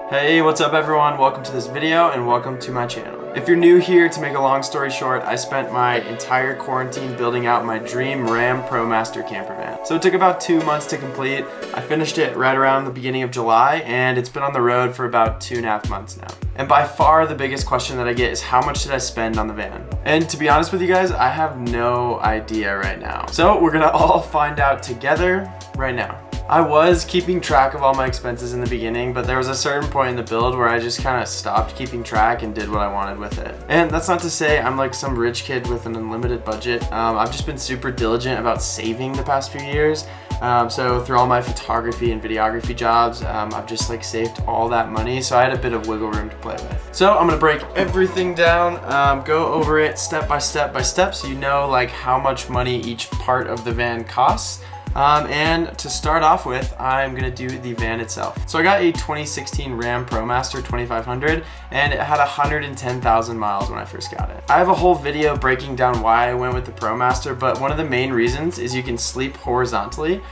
Hey, what's up everyone? Welcome to this video and welcome to my channel. If you're new here, to make a long story short, I spent my entire quarantine building out my dream Ram Promaster camper van. So it took about 2 months to complete. I finished it right around the beginning of July and it's been on the road for about 2.5 months now. And by far the biggest question that I get is how much did I spend on the van? And to be honest with you guys, I have no idea right now. So we're gonna all find out together right now. I was keeping track of all my expenses in the beginning, but there was a certain point in the build where I just kind of stopped keeping track and did what I wanted with it. And that's not to say I'm like some rich kid with an unlimited budget. I've just been super diligent about saving the past few years. So through all my photography and videography jobs, I've just like saved all that money. So I had a bit of wiggle room to play with. So I'm gonna break everything down, go over it step by step so you know like how much money each part of the van costs. And to start off with, I'm gonna do the van itself. So I got a 2016 Ram Promaster 2500 and it had 110,000 miles when I first got it. I have a whole video breaking down why I went with the Promaster, but one of the main reasons is you can sleep horizontally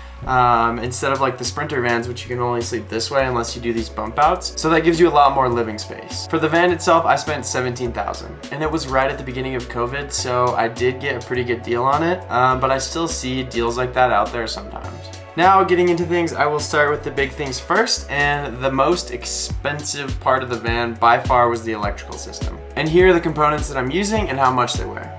instead of like the Sprinter vans, which you can only sleep this way unless you do these bump outs. So that gives you a lot more living space. For the van itself, I spent $17,000 and it was right at the beginning of COVID, so I did get a pretty good deal on it, but I still see deals like that out there sometimes. Now getting into things, I will start with the big things first, and the most expensive part of the van by far was the electrical system. And here are the components that I'm using and how much they were.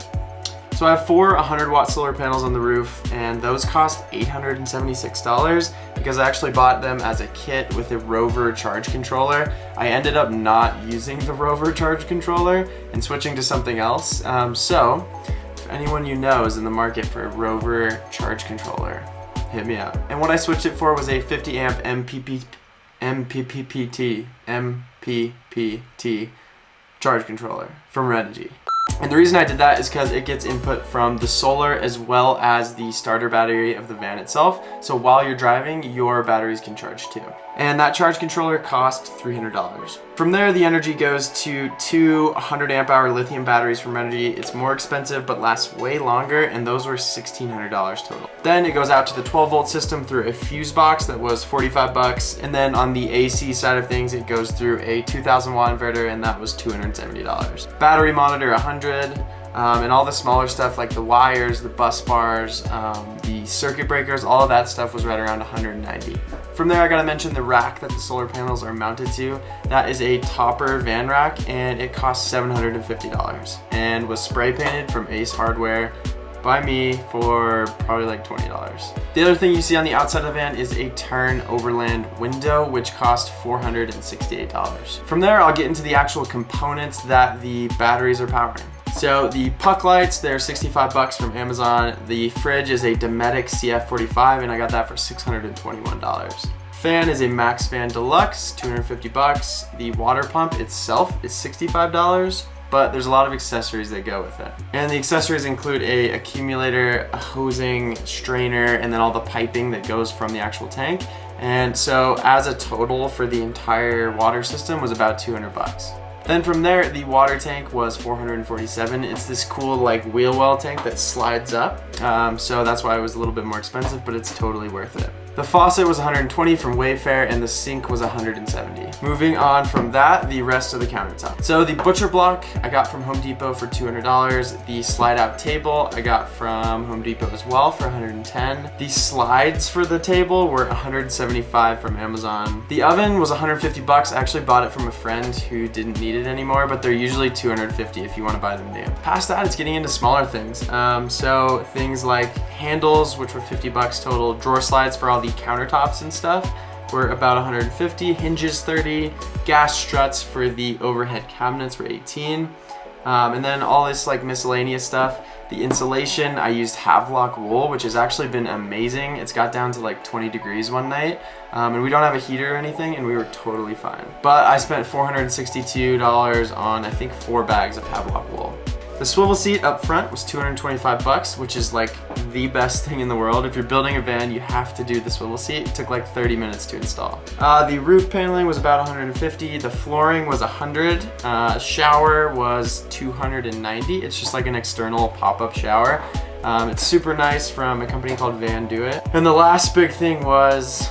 So I have 4 100-watt solar panels on the roof, and those cost $876 because I actually bought them as a kit with a Rover charge controller. I ended up not using the Rover charge controller and switching to something else. So if anyone you know is in the market for a Rover charge controller, hit me up. And what I switched it for was a 50 amp MPPT charge controller from RENOGY. And the reason I did that is because it gets input from the solar as well as the starter battery of the van itself. So while you're driving, your batteries can charge too. And that charge controller cost $300. From there, the energy goes to 2 100 amp hour lithium batteries from RENOGY. It's more expensive, but lasts way longer, and those were $1,600 total. Then it goes out to the 12 volt system through a fuse box that was $45. And then on the AC side of things, it goes through a 2000 watt inverter, and that was $270. Battery monitor, $100. And all the smaller stuff like the wires, the bus bars, the circuit breakers, all of that stuff was right around $190. From there, I gotta mention the rack that the solar panels are mounted to. That is a Topper van rack, and it cost $750 and was spray painted from Ace Hardware by me for probably like $20. The other thing you see on the outside of the van is a TERN Overland window, which cost $468. From there, I'll get into the actual components that the batteries are powering. So the puck lights, they're $65 from Amazon. The fridge is a DOMETIC CF45 and I got that for $621. Fan is a MAXFAN DELUXE, $250. The water pump itself is $65, but there's a lot of accessories that go with it. And the accessories include a accumulator, a hosing, strainer, and then all the piping that goes from the actual tank. And so as a total for the entire water system was about $200. Then from there, the water tank was $447. It's this cool like wheel well tank that slides up. So that's why it was a little bit more expensive, but it's totally worth it. The faucet was $120 from Wayfair and the sink was $170. Moving on from that, the rest of the countertop. So the butcher block I got from Home Depot for $200. The slide out table I got from Home Depot as well for $110. The slides for the table were $175 from Amazon. The oven was $150. I actually bought it from a friend who didn't need it anymore, but they're usually $250 if you want to buy them new. Past that, it's getting into smaller things. So things like handles, which were $50 total, drawer slides for all the countertops and stuff were about $150, hinges $30, gas struts for the overhead cabinets were $18, and then all this like miscellaneous stuff. The insulation, I used HAVELOCK wool, which has actually been amazing. It's got down to like 20 degrees one night, and we don't have a heater or anything, and we were totally fine. But I spent $462 on I think 4 bags of HAVELOCK wool. The swivel seat up front was $225, which is like the best thing in the world. If you're building a van, you have to do the swivel seat. It took like 30 minutes to install. The roof paneling was about $150. The flooring was $100. Shower was $290. It's just like an external pop-up shower. It's super nice from a company called Van Do It. And the last big thing was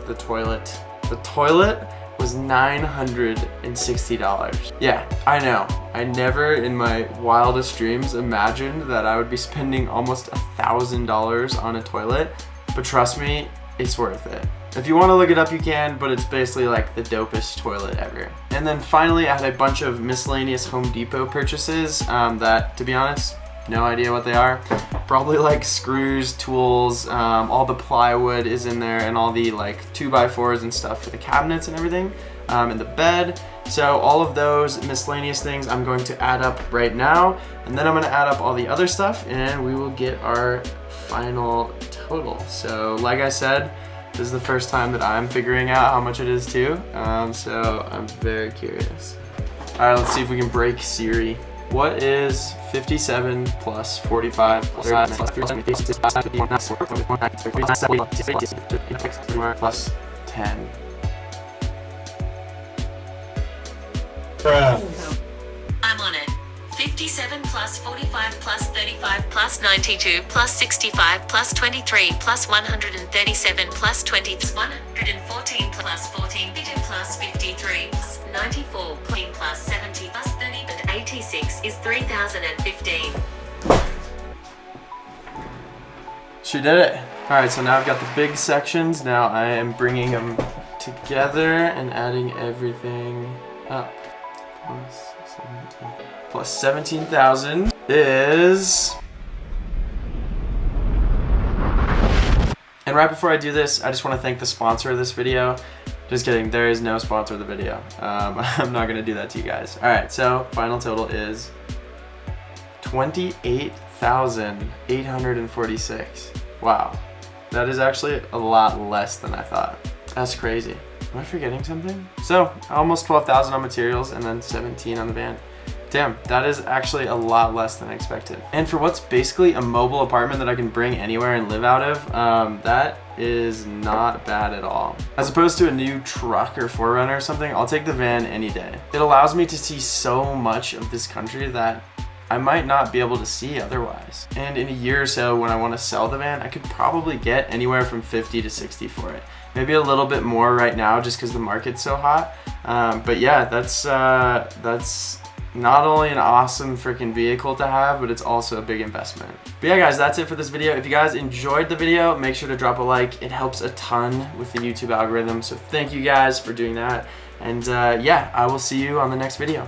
the toilet. The toilet was $960. Yeah, I know. I never in my wildest dreams imagined that I would be spending almost $1,000 on a toilet, but trust me, it's worth it. If you want to look it up, you can, but it's basically like the dopest toilet ever. And then finally, I had a bunch of miscellaneous Home Depot purchases that, to be honest, no idea what they are. Probably like screws, tools, all the plywood is in there, and all the like 2x4s and stuff for the cabinets and everything, and the bed. So all of those miscellaneous things I'm going to add up right now, and then I'm going to add up all the other stuff, and we will get our final total. So like I said, this is the first time that I'm figuring out how much it is too, so I'm very curious. All right, let's see if we can break Siri. What is 57 plus 45 plus 10? I'm on it. 57 plus 45 plus 35 plus 92 plus 65 plus 23 plus 137 plus 20 114 plus 14 plus 53 plus 94 plus 70 plus 30 and 86 is 3015. She did it. All right, so now I've got the big sections. Now I am bringing them together and adding everything up. Plus 17,000 is... And right before I do this, I just want to thank the sponsor of this video. Just kidding, there is no sponsor of the video. I'm not going to do that to you guys. All right, so final total is 28,846. Wow, that is actually a lot less than I thought. That's crazy. Am I forgetting something? So, almost 12,000 on materials and then 17 on the van. Damn, that is actually a lot less than I expected. And for what's basically a mobile apartment that I can bring anywhere and live out of, that is not bad at all. As opposed to a new truck or 4Runner or something, I'll take the van any day. It allows me to see so much of this country that I might not be able to see otherwise. And in a year or so, when I want to sell the van, I could probably get anywhere from 50 to 60 for it. Maybe a little bit more right now just because the market's so hot. But yeah, that's not only an awesome freaking vehicle to have, but it's also a big investment. But yeah guys, that's it for this video. If you guys enjoyed the video, make sure to drop a like. It helps a ton with the YouTube algorithm. So thank you guys for doing that. And yeah, I will see you on the next video.